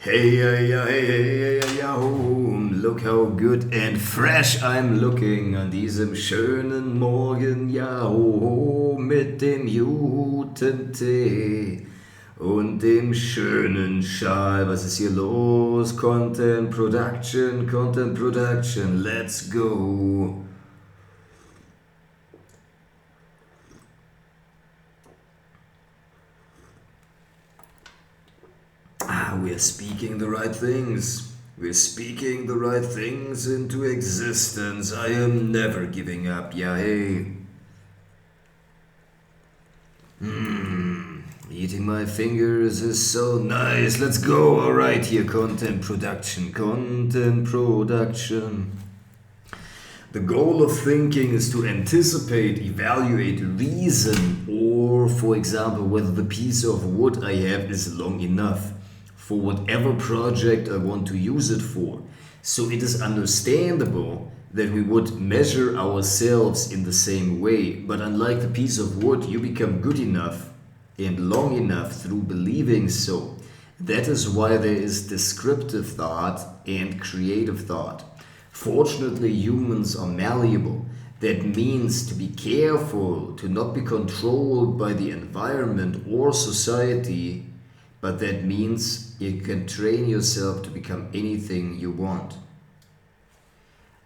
Hey, look how good and fresh I'm looking an diesem schönen Morgen, mit dem guten Tee und dem schönen Schal. Was ist hier los? Content Production, let's go. We're speaking the right things. We're speaking the right things into existence. I am never giving up, hey. Eating my fingers is so nice. Let's go. Alright, here, content production. The goal of thinking is to anticipate, evaluate, reason, or, for example, whether the piece of wood I have is long enough for whatever project I want to use it for. So it is understandable that we would measure ourselves in the same way, but unlike the piece of wood, you become good enough and long enough through believing so. That is why there is descriptive thought and creative thought. Fortunately, humans are malleable. That means to be careful, to not be controlled by the environment or society, but that means you can train yourself to become anything you want.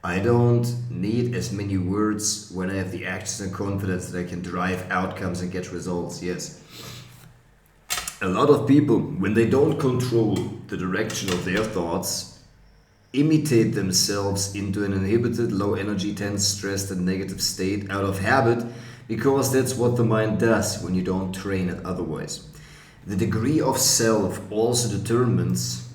I don't need as many words when I have the actions and confidence that I can drive outcomes and get results, yes. A lot of people, when they don't control the direction of their thoughts, imitate themselves into an inhibited, low energy, tense, stressed and negative state out of habit, because that's what the mind does when you don't train it otherwise. The degree of self also determines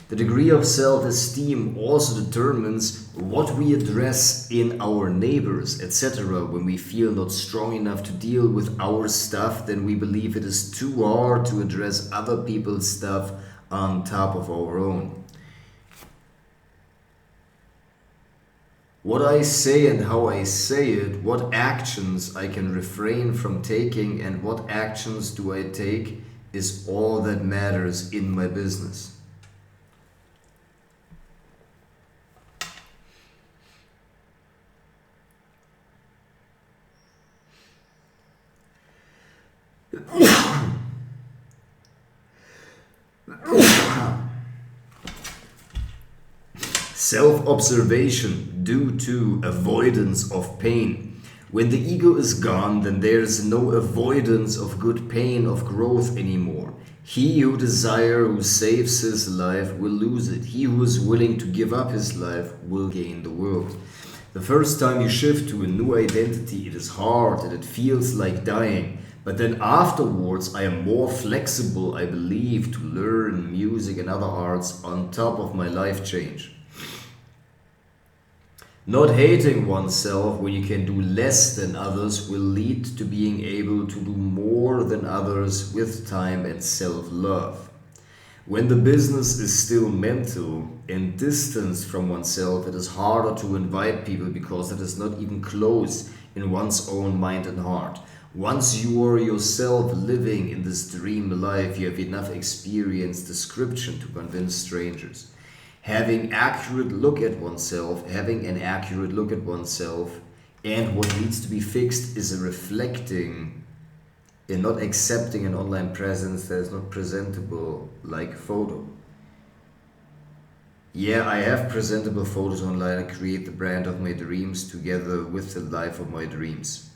The degree of self-esteem also determines what we address in our neighbors, etc. When we feel not strong enough to deal with our stuff, then we believe it is too hard to address other people's stuff on top of our own. What I say and how I say it, what actions I can refrain from taking and what actions do I take is all that matters in my business. Self-observation due to avoidance of pain. When the ego is gone, then there is no avoidance of good pain, of growth anymore. He who who saves his life will lose it. He who is willing to give up his life will gain the world. The first time you shift to a new identity, it is hard and it feels like dying. But then afterwards, I am more flexible, I believe, to learn music and other arts on top of my life change. Not hating oneself when you can do less than others will lead to being able to do more than others with time and self-love. When the business is still mental and distance from oneself, it is harder to invite people because it is not even close in one's own mind and heart. Once you are yourself living in this dream life, you have enough experience description to convince strangers. Having an accurate look at oneself, and what needs to be fixed is a reflecting and not accepting an online presence that is not presentable like a photo. Yeah, I have presentable photos online and create the brand of my dreams together with the life of my dreams.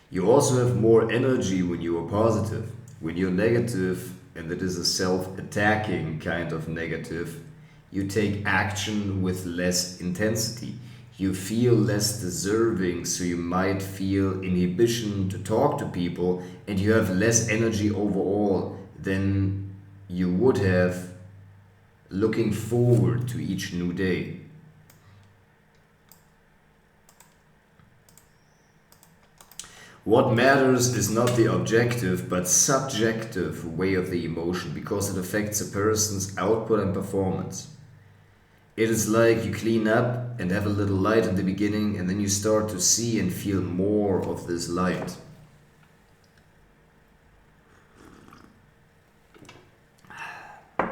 You also have more energy when you are positive. When you're negative, and it is a self-attacking kind of negative, you take action with less intensity. You feel less deserving, so you might feel inhibition to talk to people, and you have less energy overall than you would have looking forward to each new day. What matters is not the objective but subjective way of the emotion, because it affects a person's output and performance. It is like you clean up and have a little light in the beginning, and then you start to see and feel more of this light.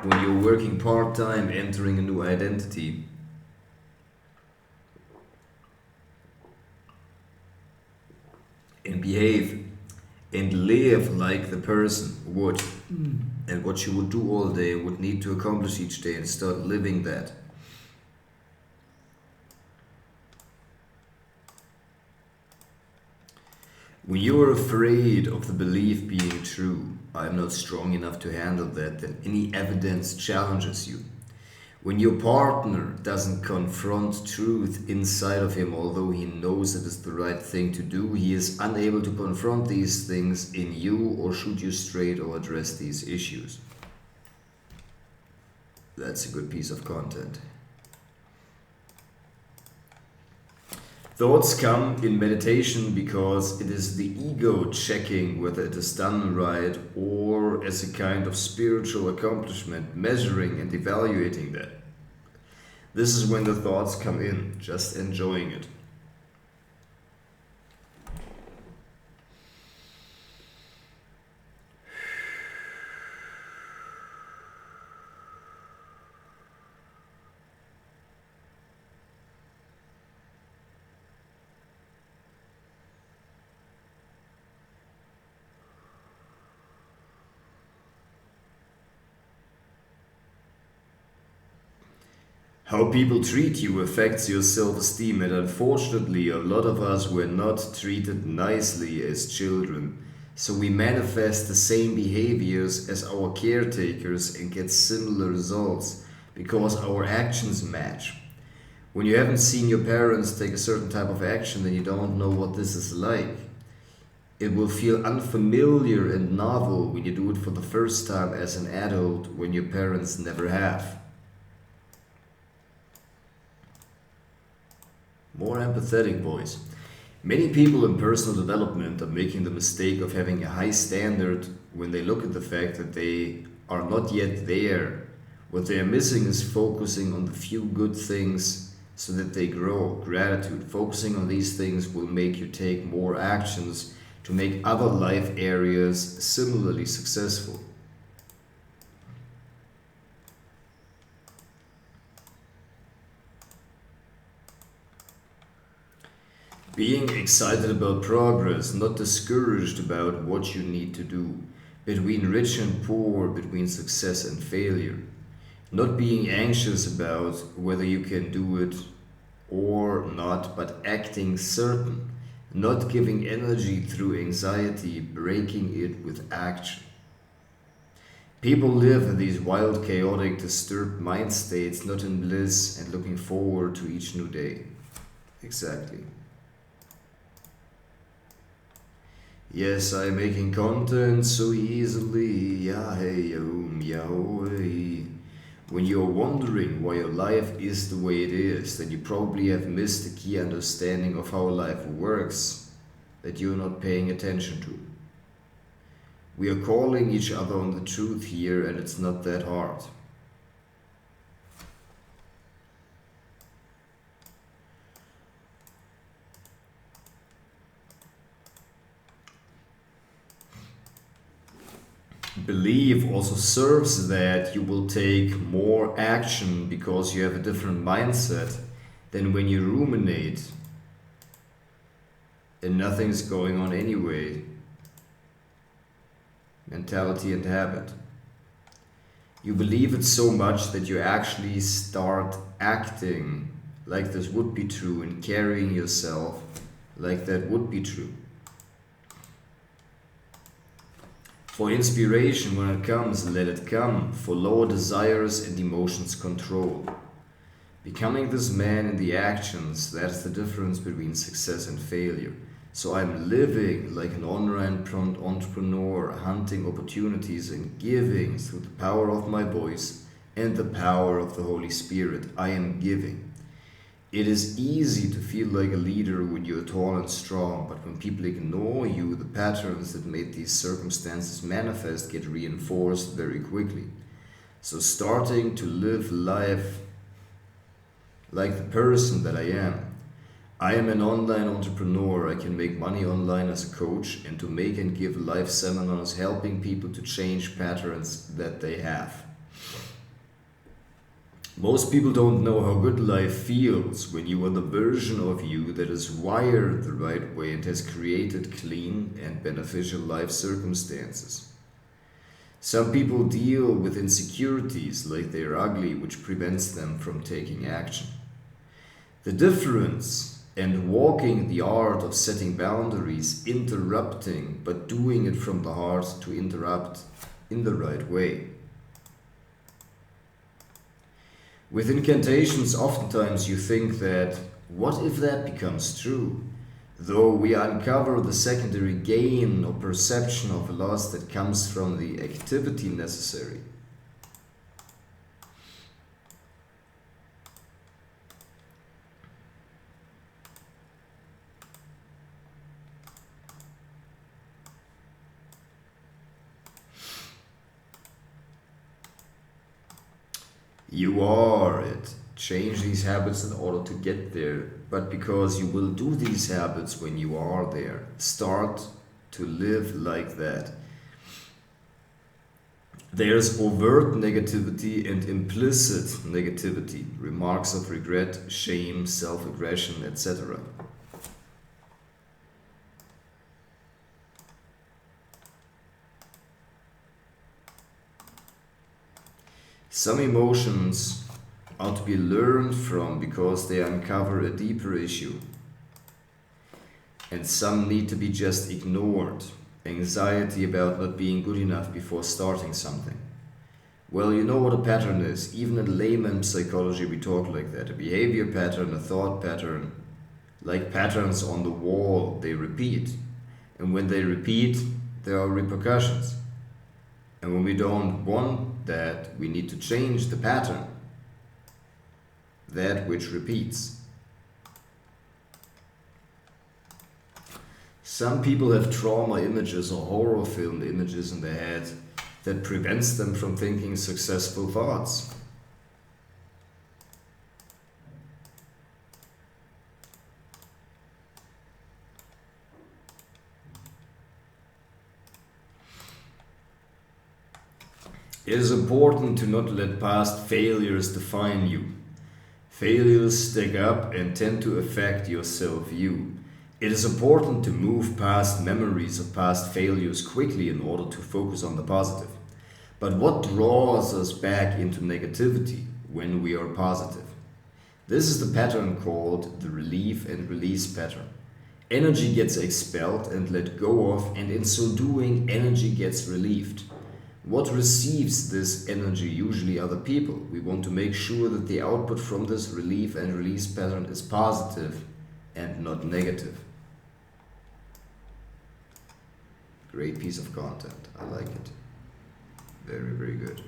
when you're working part-time, entering a new identity. And behave and live like the person would, and what you would do all day, would need to accomplish each day, and start living that. When you are afraid of the belief being true, I'm not strong enough to handle that, then any evidence challenges you. When your partner doesn't confront truth inside of him, although he knows it is the right thing to do, he is unable to confront these things in you or shoot you straight or address these issues. That's a good piece of content. Thoughts come in meditation because it is the ego checking whether it is done right, or as a kind of spiritual accomplishment, measuring and evaluating that. This is when the thoughts come in, just enjoying it. How people treat you affects your self-esteem, and unfortunately a lot of us were not treated nicely as children. So we manifest the same behaviors as our caretakers and get similar results because our actions match. When you haven't seen your parents take a certain type of action, then you don't know what this is like. It will feel unfamiliar and novel when you do it for the first time as an adult when your parents never have. More empathetic, boys. Many people in personal development are making the mistake of having a high standard when they look at the fact that they are not yet there. What they are missing is focusing on the few good things so that they grow. Gratitude. Focusing on these things will make you take more actions to make other life areas similarly successful. Being excited about progress, not discouraged about what you need to do. Between rich and poor, between success and failure. Not being anxious about whether you can do it or not, but acting certain. Not giving energy through anxiety, breaking it with action. People live in these wild, chaotic, disturbed mind states, not in bliss and looking forward to each new day. Exactly. Yes, I'm making content so easily. Yeah, hey, hey. When you're wondering why your life is the way it is, then you probably have missed a key understanding of how life works that you're not paying attention to. We are calling each other on the truth here, and it's not that hard. Belief also serves that you will take more action because you have a different mindset than when you ruminate and nothing's going on anyway. Mentality and habit. You believe it so much that you actually start acting like this would be true and carrying yourself like that would be true. For inspiration, when it comes, let it come. For lower desires and emotions, control. Becoming this man in the actions, that's the difference between success and failure. So I'm living like an online entrepreneur, hunting opportunities and giving through the power of my voice and the power of the Holy Spirit. I am giving. It is easy to feel like a leader when you're tall and strong, but when people ignore you, the patterns that made these circumstances manifest get reinforced very quickly. So starting to live life like the person that I am. I am an online entrepreneur. I can make money online as a coach and to make and give live seminars helping people to change patterns that they have. Most people don't know how good life feels when you are the version of you that is wired the right way and has created clean and beneficial life circumstances. Some people deal with insecurities like they are ugly, which prevents them from taking action. The difference and walking the art of setting boundaries, interrupting, but doing it from the heart to interrupt in the right way. With incantations, oftentimes you think that, what if that becomes true? Though we uncover the secondary gain or perception of loss that comes from the activity necessary. You are it. Change these habits in order to get there, but because you will do these habits when you are there. Start to live like that. There's overt negativity and implicit negativity, remarks of regret, shame, self aggression, etc. Some emotions are to be learned from because they uncover a deeper issue, and some need to be just ignored. Anxiety about not being good enough before starting something. Well, you know what a pattern is. Even in layman's psychology, we talk like that. A behavior pattern, a thought pattern, like patterns on the wall, they repeat. And when they repeat, there are repercussions. And when we don't want that, we need to change the pattern, that which repeats. Some people have trauma images or horror film images in their head that prevents them from thinking successful thoughts. It is important to not let past failures define you. Failures stack up and tend to affect your self-view. It is important to move past memories of past failures quickly in order to focus on the positive. But what draws us back into negativity when we are positive? This is the pattern called the relief and release pattern. Energy gets expelled and let go of, and in so doing, energy gets relieved. What receives this energy? Usually other people. We want to make sure that the output from this relief and release pattern is positive and not negative. Great piece of content. I like it. Very, very good.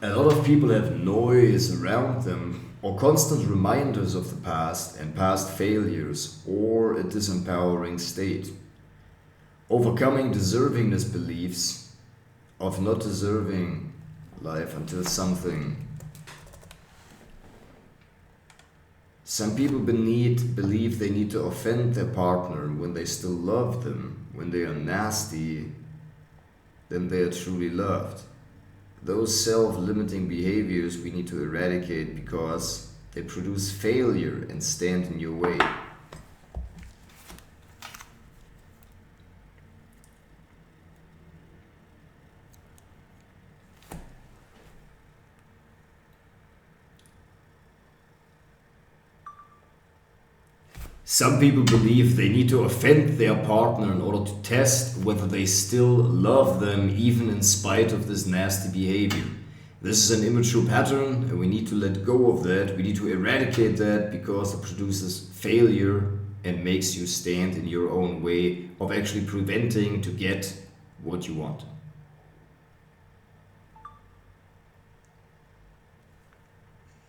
A lot of people have noise around them or constant reminders of the past and past failures or a disempowering state. Overcoming deservingness beliefs of not deserving life until something. Some people believe they need to offend their partner when they still love them. When they are nasty, then they are truly loved. Those self-limiting behaviors we need to eradicate because they produce failure and stand in your way. Some people believe they need to offend their partner in order to test whether they still love them even in spite of this nasty behavior. This is an immature pattern and we need to let go of that. We need to eradicate that because it produces failure and makes you stand in your own way of actually preventing to get what you want.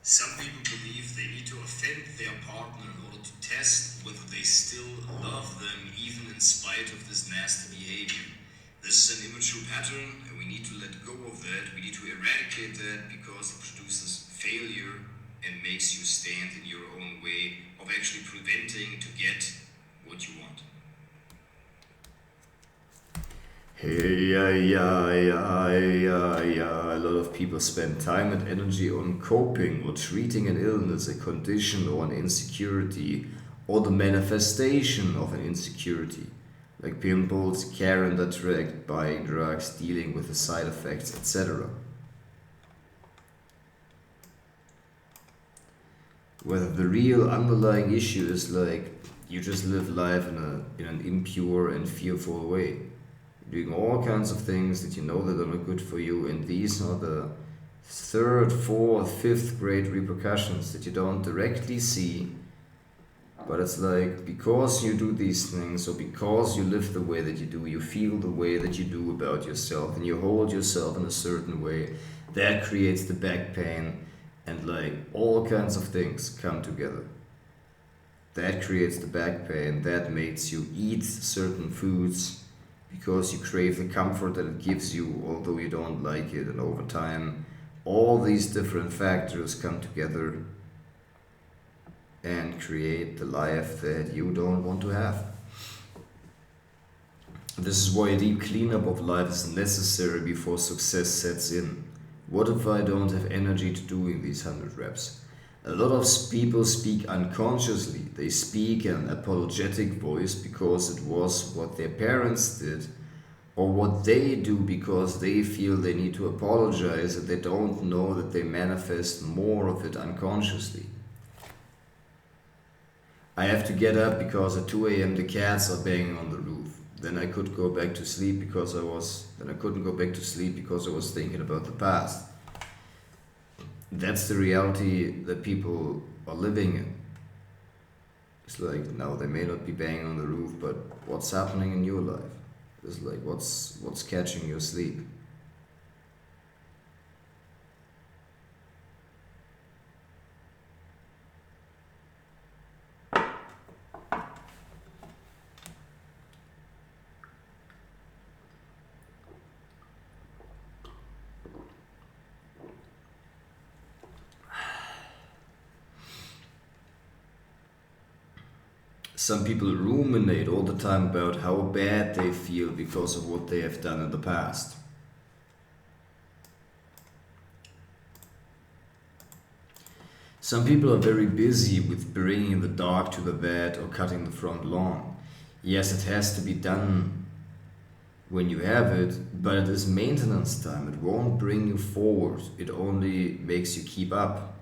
Some people believe they need to offend their partner in order to test whether they still love them even in spite of this nasty behavior. This is an immature pattern and we need to let go of that. We need to eradicate that because it produces failure and makes you stand in your own way of actually preventing to get what you want. Hey, yeah. A lot of people spend time and energy on coping or treating an illness, a condition, or an insecurity, or the manifestation of an insecurity, like pimples, calendar track, buying drugs, dealing with the side effects, etc. Whether the real underlying issue is like you just live life in an impure and fearful way, doing all kinds of things that you know that are not good for you, and these are the third, fourth, fifth grade repercussions that you don't directly see, but it's like because you do these things or because you live the way that you do, you feel the way that you do about yourself, and you hold yourself in a certain way, that creates the back pain, and like all kinds of things come together. That creates the back pain, that makes you eat certain foods because you crave the comfort that it gives you, although you don't like it, and over time, all these different factors come together and create the life that you don't want to have. This is why a deep cleanup of life is necessary before success sets in. What if I don't have energy to doing these 100 reps? A lot of people speak unconsciously. They speak an apologetic voice because it was what their parents did, or what they do because they feel they need to apologize, and they don't know that they manifest more of it unconsciously. I have to get up because at 2 a.m. the cats are banging on the roof. Then I could go back to sleep because then I couldn't go back to sleep because I was thinking about the past. That's the reality that people are living in. It's like now they may not be banging on the roof, but what's happening in your life? It's like what's catching your sleep. Some people ruminate all the time about how bad they feel because of what they have done in the past. Some people are very busy with bringing the dog to the vet or cutting the front lawn. Yes, it has to be done when you have it, but it is maintenance time. It won't bring you forward, it only makes you keep up.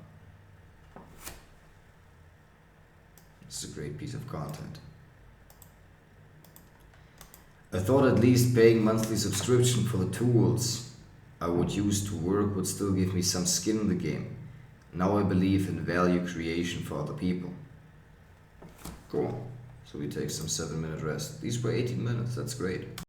It's a great piece of content. I thought at least paying monthly subscription for the tools I would use to work would still give me some skin in the game. Now I believe in value creation for other people. Cool. So we take some 7-minute rest. These were 18 minutes, that's great.